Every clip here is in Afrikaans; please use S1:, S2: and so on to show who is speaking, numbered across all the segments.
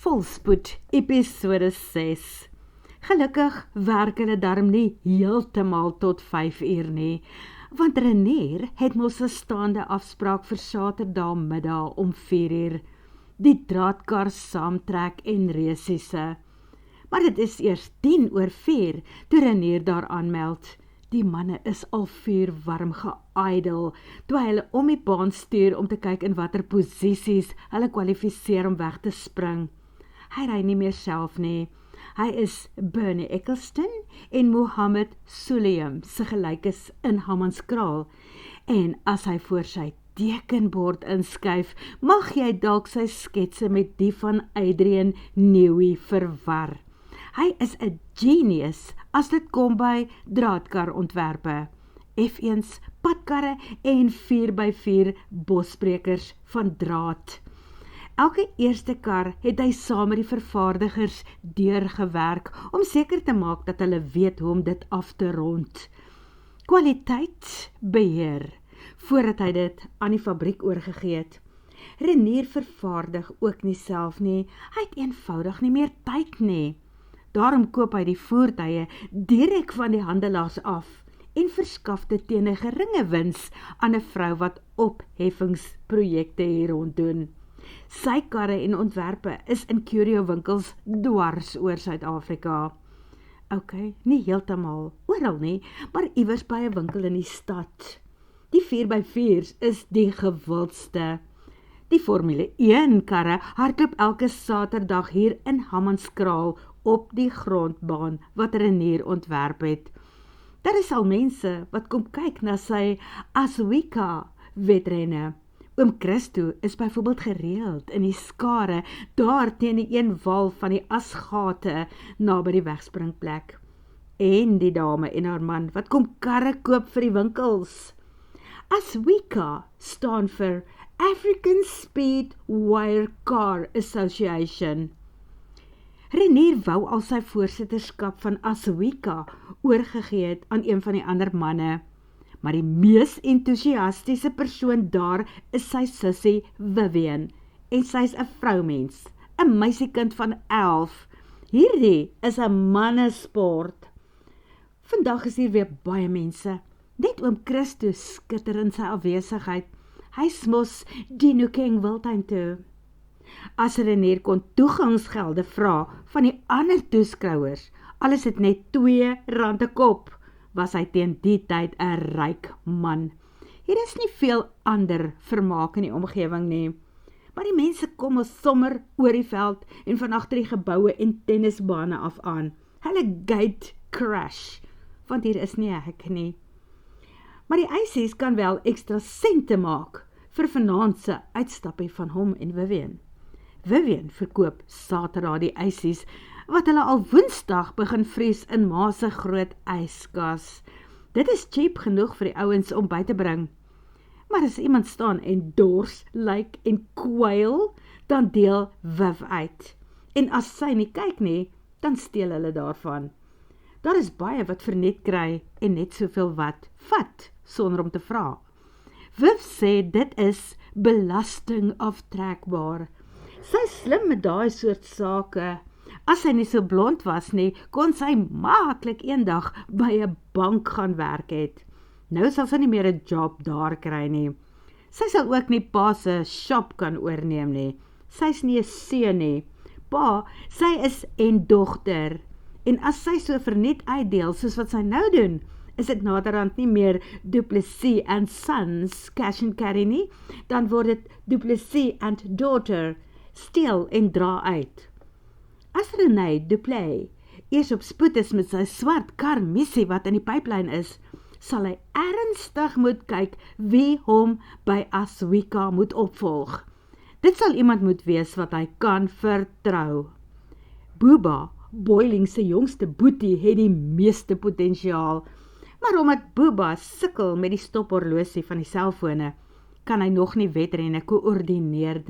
S1: Volspoed, episode 6. Gelukkig werk hulle darm nie heeltemal tot 5 uur nie, want Renier het mos 'n staande afspraak vir Saterdagmiddag om 4 uur. Die draadkar saamtrek en resiese. Maar dit is eers 4:10 toe Renier daar aanmeld. Die manne is al vuurwarm geidel, toe hy hulle om die baan stuur om te kyk in watter posisies hulle kwalifiseer om weg te spring. Hy ry nie meer self nie. Hy is Bernie Eccleston en Mohammed Sulayem se gelykes in Hammanskraal. En as hy voor sy tekenbord inskuif, mag jy dalk sy sketse met die van Adrian Newey verwar. Hy is 'n genius as dit kom by draadkarontwerpe, F1's, padkarre en 4x4 bosbrekers van draad. Elke eerste kar het hy saam met die vervaardigers deurgewerk om seker te maak dat hulle weet hoe om dit af te rond. Kwaliteit beheer, voordat hy dit aan die fabriek oorgegee het. Renier vervaardig ook nie self nie, hy het eenvoudig nie meer tyd nie. Daarom koop hy die voertuie direk van die handelaars af en verskaf dit teen 'n geringe wins aan 'n vrou wat opheffingsprojekte hier rond doen. Sy karre en ontwerpe is in curio winkels dwars oor Suid-Afrika. Ok, nie heeltemal oral nie, maar iewers by 'n winkel in die stad. Die 4x4's is die gewildste. Die Formule 1 karre hardloop elke Saterdag hier in Hammanskraal op die grondbaan wat Renier ontwerp het. Daar is al mense wat kom kyk na sy Aswika wedrenne. Oom Christo is byvoorbeeld gereeld in die skare daar teen die een wal van die asgate naby die wegspringplek. En die dame en haar man wat kom karre koop vir die winkels. Aswika staan vir African Speed Wire Car Association. Renier wou al sy voorsitterskap van Aswika oorgegee het aan een van die ander manne. Maar die mees entoesiastiese persoon daar is sy sussie Vivian, en sy is 'n vroumens, 'n meisiekind van 11. Hierdie is 'n mannesport. Vandag is hier weer baie mense, net oom Christo skitter in sy afwesigheid. Hy smos Dino King Wildtuin toe. As Renier kon toegangsgelde vra van die ander toeskouers, al is dit net R2 'n kop, was hy teen die tyd 'n ryk man. Hier is nie veel ander vermaak in die omgewing nie, maar die mense kom ons sommer oor die veld en van agter die geboue en tennisbane af aan. Hulle gate crash, want hier is nie 'n hek nie. Maar die eisies kan wel ekstra sente maak vir vanaand se uitstappie van hom en Vivian. Vivian verkoop Saterdag die eisies, wat hulle al Woensdag begin vries in ma se groot yskas. Dit is cheap genoeg vir die ouens om by te bring. Maar as iemand staan en dors, lyk en kwyl, dan deel Viv uit. En as sy nie kyk nie, dan steel hulle daarvan. Daar is baie wat vernet kry en net soveel wat vat, sonder om te vra. Viv sê dit is belastingaftrekbaar. Sy is slim met daai soort sake. As sy nie so blond was nie, kon sy maklik eendag by 'n bank gaan werk het. Nou sal sy nie meer 'n job daar kry nie. Sy sal ook nie pa se shop kan oorneem nie. Sy is nie 'n seun nie. Pa, sy is en dogter. En as sy so vernet uitdeel soos wat sy nou doen, is dit naderhand nie meer Du Plessis and Sons cash and carry nie, dan word dit Du Plessis and Daughter, steel en dra uit. As René Duplay eers op spoed is met sy swart kar missie wat in die pipeline is, sal hy ernstig moet kyk wie hom by Aswika moet opvolg. Dit sal iemand moet wees wat hy kan vertrou. Booba, Boiling se jongste boetie, het die meeste potensiaal, maar omdat Booba sukkel met die stophorlosie van die selfone, kan hy nog nie wedrenne koördineer.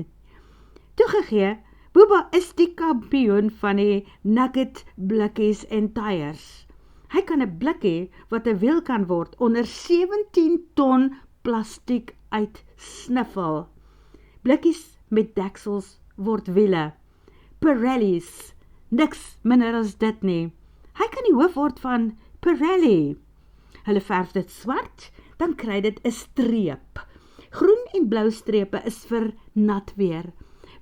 S1: Toegegee, Booba is die kampioen van die nugget blikkies en tyres. Hy kan 'n blikkie wat 'n wiel kan word onder 17 ton plastiek uitsniffel. Blikkies met deksels word wiele. Pirellis. Niks minder as dit nie. Hy kan die hoof word van Pirelli. Hulle verf dit swart, dan kry dit 'n streep. Groen en blou strepe is vir nat weer.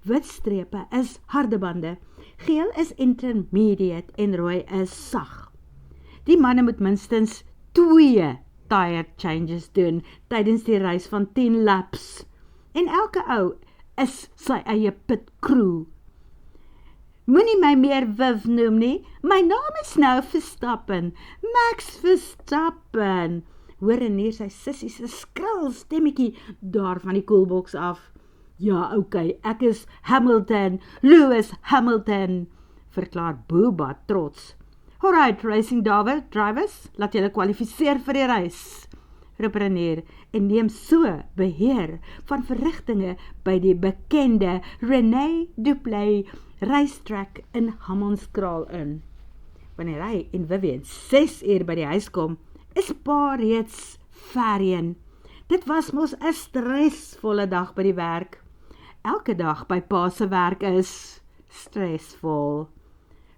S1: Wit strepe is harde bande. Geel is intermediate en rooi is sag. Die manne moet minstens 2 tire changes doen tydens die reis van 10 laps. En elke ou is sy eie pit crew. Moenie my meer Viv noem nie, my naam is nou Verstappen, Max Verstappen. Hoor Renier sy sissie se skril stemmetjie daar van die koelboks af. Ja, okay, ek is Hamilton, Lewis Hamilton, verklaar Booba trots. Alright, racing drivers, laat julle kwalifiseer vir die reis, roep Renier en neem so beheer van verrigtinge by die bekende René Duplay racetrack in Hammanskraal in. Wanneer hy en Vivian 6 uur by die huis kom, is pa reeds verheen. Dit was mos 'n stresvolle dag by die werk. Elke dag by pa se werk is stresvol.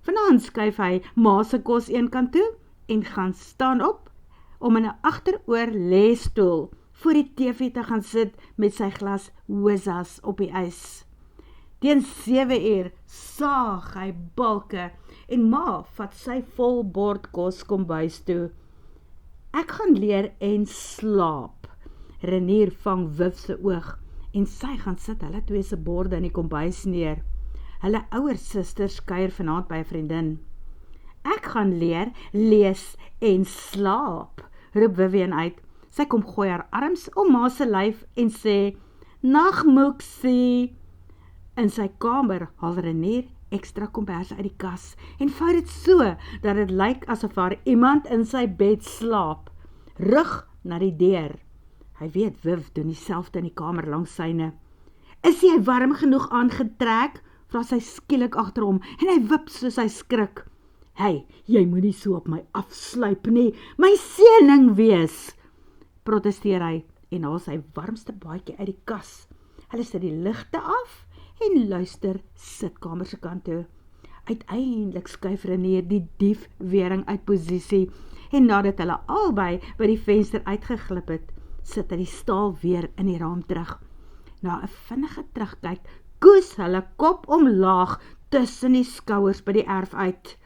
S1: Vanaand skuif hy ma se kos een kant toe en gaan staan op om in 'n agteroor leestoel voor die TV te gaan sit met sy glas Wizas op die ys. Teen 7 uur saag hy balke en ma vat sy vol bord kos kombuis toe. Ek gaan leer en slaap. Renier vang Viv se oog en sy gaan sit hulle twee se borde in die kombuis neer. Hulle ouer susters kuier vanaand by 'n vriendin. Ek gaan leer, lees en slaap, roep Vivian uit. Sy kom gooi haar arms om ma se lyf en sê, "Nag Moeksie." In sy kamer haal Renier ekstra komberse uit die kas en vou dit so, dat dit lyk asof haar iemand in sy bed slaap, rug na die deur. Hy weet Viv doen dieselfde in die kamer langs syne. "Is jy warm genoeg aangetrek?" vra sy skielik agter hom en hy wip soos hy skrik. "Hey, jy moenie so op my afsluip nie, my seëning wees," protesteer hy en haal sy warmste baadjie uit die kas. Hulle sit die ligte af en luister sitkamer se kant toe. Uiteindelik skuif Renier die diefwering uit posisie en nadat hulle albei by die venster uitgeglip het, sit hy die staal weer in die raam terug. Na 'n vinnige terugkyk, koes hulle kop omlaag tussen die skouers by die erf uit.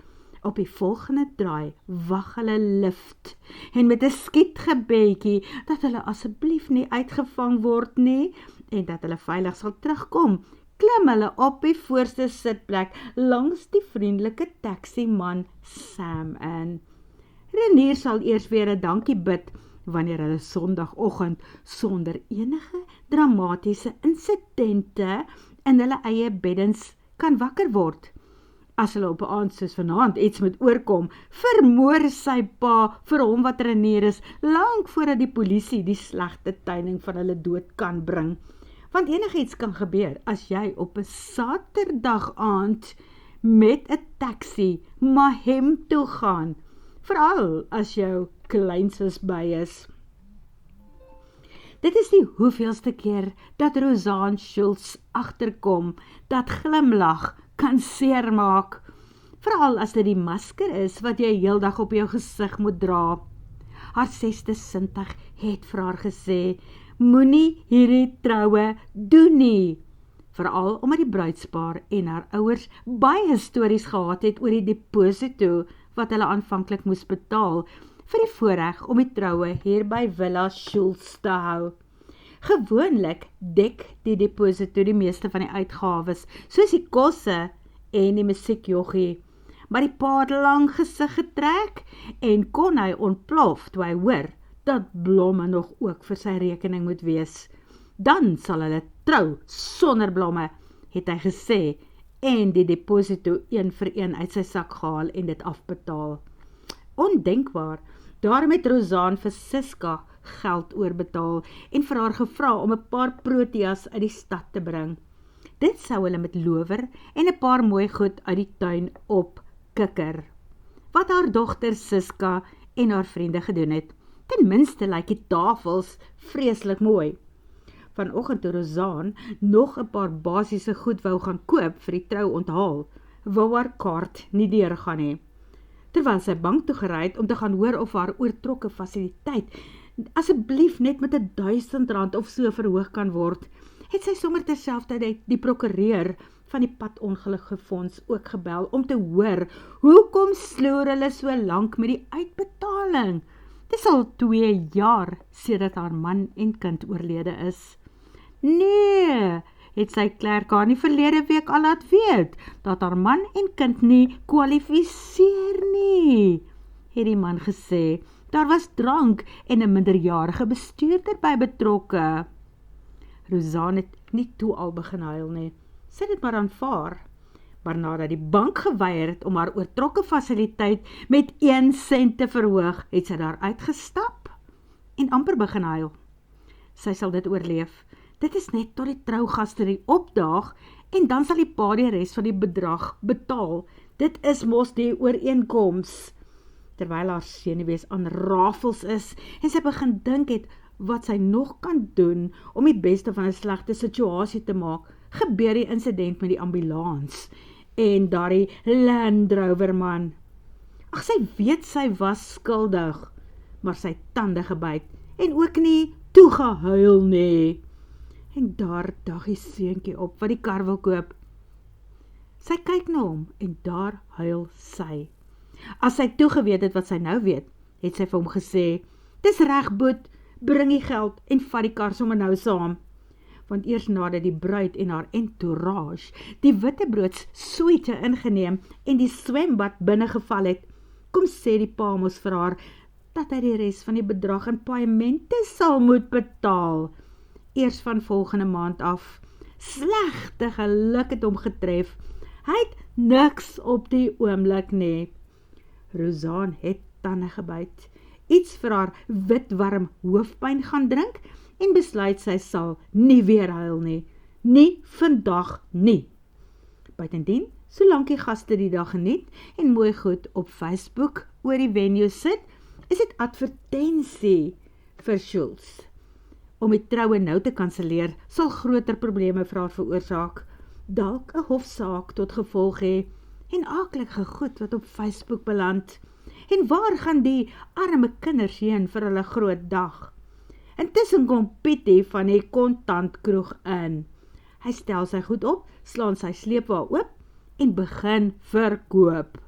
S1: Op die volgende draai wag hulle lift en met 'n skietgebedjie dat hulle asseblief nie uitgevang word nie en dat hulle veilig sal terugkom, klim hulle op die voorste sitplek langs die vriendelike taximan Sam in. Renier sal eers weer 'n dankie bid wanneer hulle Sondagoggend sonder enige dramatiese insidente in hulle eie beddens kan wakker word. As hulle op 'n aand soos vanaand iets moet oorkom, vermoor sy pa vir hom wat Renier is, lank voordat die polisie die slegte tuining van hulle dood kan bring. Want enigiets kan gebeur as jy op 'n Saterdag aand met 'n taxi Mahem toe gaan, veral as jou kleinsus by is. Dit is die hoeveelste keer dat Rosanne Schultz agterkom dat glimlag kan seermaak, veral as dit die masker is wat jy heeldag op jou gesig moet dra. Haar 6de sintuig het vir haar gesê, moenie hierdie troue doen nie, veral omdat die bruidspaar en haar ouers baie stories gehad het oor die deposito wat hulle aanvanklik moes betaal vir die voorreg om die troue hier by Villa Schultz te hou. Gewoonlik dek die deposito die meeste van die uitgawes, soos die kosse en die musiekjoggie, maar die pa het lang gesig getrek en kon hy ontplof toe hy hoor dat blomme nog ook vir sy rekening moet wees. Dan sal hulle trou sonder blomme, het hy gesê, en die deposito een vir een uit sy sak gehaal en dit afbetaal. Ondenkbaar, daarom het Rosanne vir Siska geld oorbetaal en vir haar gevra om 'n paar proteas uit die stad te bring. Dit sou hulle met lower en 'n paar mooi goed uit die tuin opkikker. Wat haar dogter Siska en haar vriende gedoen het, ten minste lyk die tafels vreeslik mooi. Vanoggend toe Rozaan nog 'n paar basiese goed wou gaan koop vir die trou onthaal, wou haar kaart nie deurgaan nie. Terwyl sy bank toe gery het om te gaan hoor of haar oortrokke fasiliteit asseblief net met R1000 of so verhoog kan word, het sy sommer terselfdertyd die prokureur van die padongelukfonds ook gebel om te hoor hoekom sloer hulle so lank met die uitbetaling. Dit is al 2 jaar sedert haar man en kind oorlede is. Nee, het sy klerk haar nie verlede week al laat weet, dat haar man en kind nie kwalifiseer nie, het die man gesê. Daar was drank en 'n minderjarige bestuurder by betrokke. Rozaan het nie toe al begin huil nie, sy het dit maar aanvaar. Maar nadat die bank geweier het om haar oortrokke fasiliteit met 1 sent te verhoog, het sy daar uitgestap en amper begin huil. Sy sal dit oorleef. Dit is net tot die trougasterie opdaag en dan sal die pa die res van die bedrag betaal. Dit is mos die ooreenkoms. Terwyl haar senuwees aan rafels is en sy begin dink het wat sy nog kan doen om die beste van 'n slegte situasie te maak, gebeur die insident met die ambulans en daardie Land Rover man. Ag, sy weet sy was skuldig, maar sy tande gebyt en ook nie toegehuil nie. En daar dag die seentjie op wat die kar wil koop. Sy kyk na hom en daar huil sy. As sy toegeweet het wat sy nou weet, het sy vir hom gesê, dis reg Boet, bring die geld en vat die kar sommer nou saam. Want eers nadat die bruid en haar entourage die wittebroods suite ingeneem en die swembad binnegeval het, kom sê die pa mos vir haar, dat hy die res van die bedrag in paemente sal moet betaal. Eers van volgende maand af. Slegte geluk het hom getref. Hy het niks op die oomblik nie. Rozaan het tande gebyt, iets vir haar witwarm hoofpyn gaan drink en besluit sy sal nie weer huil nie. Nie vandag nie. Buitendien, solank die gaste die dag geniet en mooi goed op Facebook oor die venue sit, is dit advertensie vir Schultz. Om die troue nou te kanselleer, sal groter probleme vir haar veroorsaak, dalk 'n hofsaak tot gevolg hê, en aaklige goed wat op Facebook beland. En waar gaan die arme kinders heen vir hulle groot dag? Intussen kom Pietie van die kontantkroeg in. Hy stel sy goed op, slaan sy sleepwa oop en begin verkoop.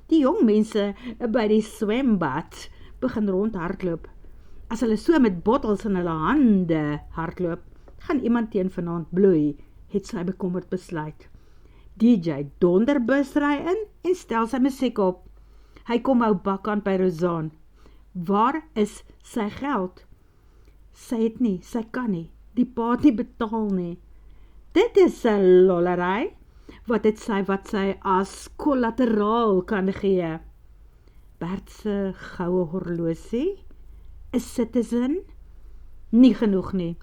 S1: Die jong mense by die swembad begin rondhardloop. As hulle so met bottels in hulle hande hardloop, gaan iemand teen vanaand bloei, het sy bekommerd besluit. DJ Donderbus ry in en stel sy musiek op. Hy kom hou bakkant by Rozaan. Waar is sy geld? Sy het nie, sy kan nie, die pa het nie betaal nie. Dit is 'n lollery. Wat het sy wat sy as kollateraal kan gee? Bert se goue horlosie? 'n Citizen? Nie genoeg nie.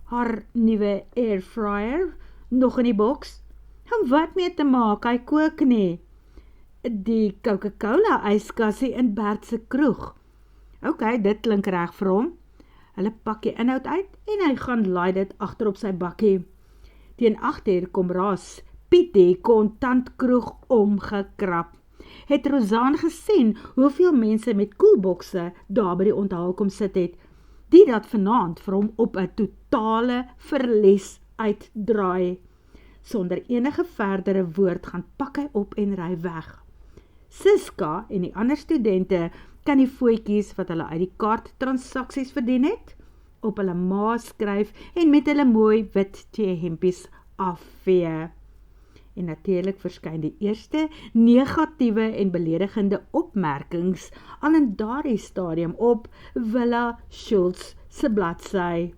S1: Haar nuwe airfryer? Nog in die boks? En wat mee te maak, hy kook nie. Die Coca-Cola yskassie in Bert se kroeg. Ok, dit klink reg vir hom. Hulle pak die inhoud uit en hy gaan laai dit agter op sy bakkie. Teen 8:00 kom raas Pietie kontantkroeg omgekrap. Het Rozaan gesien hoeveel mense met koelbokse daar by die onthaal kom sit het, die dat vanaand vir hom op 'n totale verlies uitdraai. Sonder enige verdere woord gaan pak hy op en ry weg. Siska en die ander studente kan die voetjies wat hulle uit die kaarttransaksies verdien het, op hulle ma skryf en met hulle mooi wit T-hempies afvee. En natuurlik verskyn die eerste negatiewe en beledigende opmerkings al in daardie stadium op Villa Schultz se bladsy.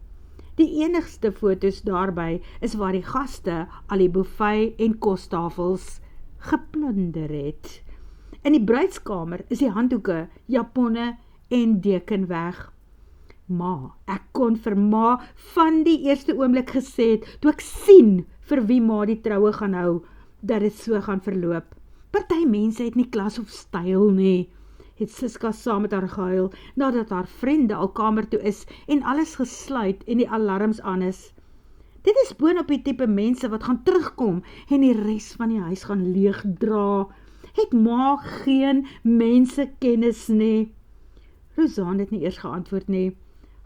S1: Die enigste foto's daarby is waar die gaste al die buffet en kostafels geplunder het. In die bruidskamer is die handdoeke, japonne en deken weg. Ma, ek kon vir ma van die eerste oomblik gesê het, toe ek sien vir wie ma die troue gaan hou, dat dit so gaan verloop. Party mense het nie klas of styl nie, het Siska saam met haar gehuil, nadat haar vriende al kamer toe is en alles gesluit en die alarms aan is. Dit is boonop die tipe mense wat gaan terugkom en die res van die huis gaan leegdra. Het ma geen mensekennis nie? Rosanne het nie eers geantwoord nie.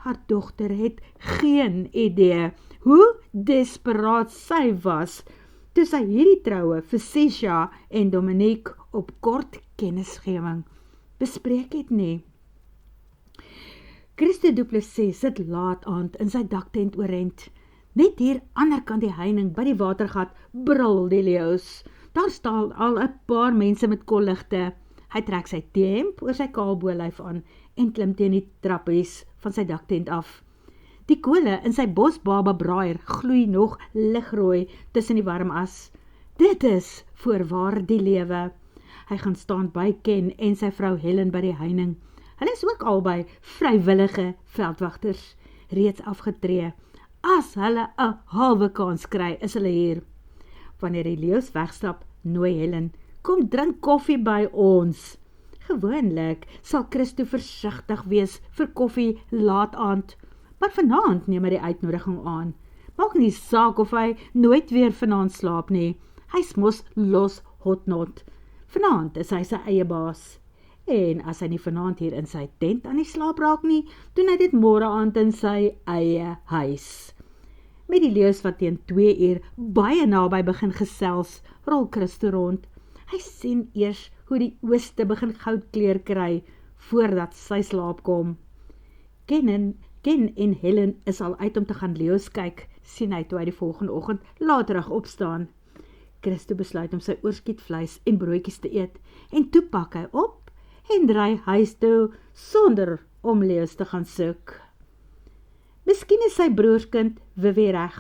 S1: Haar dogter het geen idee hoe desperaat sy was, toe sy hierdie troue vir Sisha en Dominique op kort kennisgewing bespreek het nie. Christo Du Plessis sit laat aand in sy daktent oorent. Net hier anderkant die heining by die watergat brul die leeu's. Daar staan al 'n paar mense met kolligte. Hy trek sy T-hemp oor sy kaal bolyf aan en klim teen die trappies van sy daktent af. Die kole in sy bosbaba braaier gloei nog ligrooi tussen die warm as. Dit is voorwaar die lewe. Hy gaan staan by Ken en sy vrou Helen by die heining. Hulle is ook albei vrywillige veldwagters, reeds afgetree. As hulle 'n halwe kans kry, is hulle hier. Wanneer die leeu's wegstap, nooi Helen, kom drink koffie by ons. Gewoonlik sal Christo versigtig wees vir koffie laat aand, maar vanaand neem hy die uitnodiging aan. Maak nie saak of hy nooit weer vanaand slaap nie. Hy's mos los hotnot. Vanaand is hy sy eie baas. En as hy nie vanaand hier in sy tent aan die slaap raak nie, doen hy dit môre aand in sy eie huis. Met die leeu's wat teen 2 uur baie naby begin gesels, rol Christo rond. Hy sien eers hoe die ooste begin goudkleur kry, voordat sy slaap kom. Ken en Helen is al uit om te gaan leeu's kyk, sien hy toe hy die volgende oggend laterig opstaan. Christo besluit om sy oorskietvleis en broodjies te eet, en toe pak hy op en ry huis toe sonder om leeu's te gaan soek. Miskien is sy broerskind Vivi reg.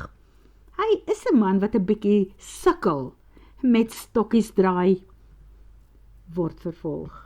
S1: Hy is 'n man wat 'n bietjie sukkel met stokkies draai. Word vervolg.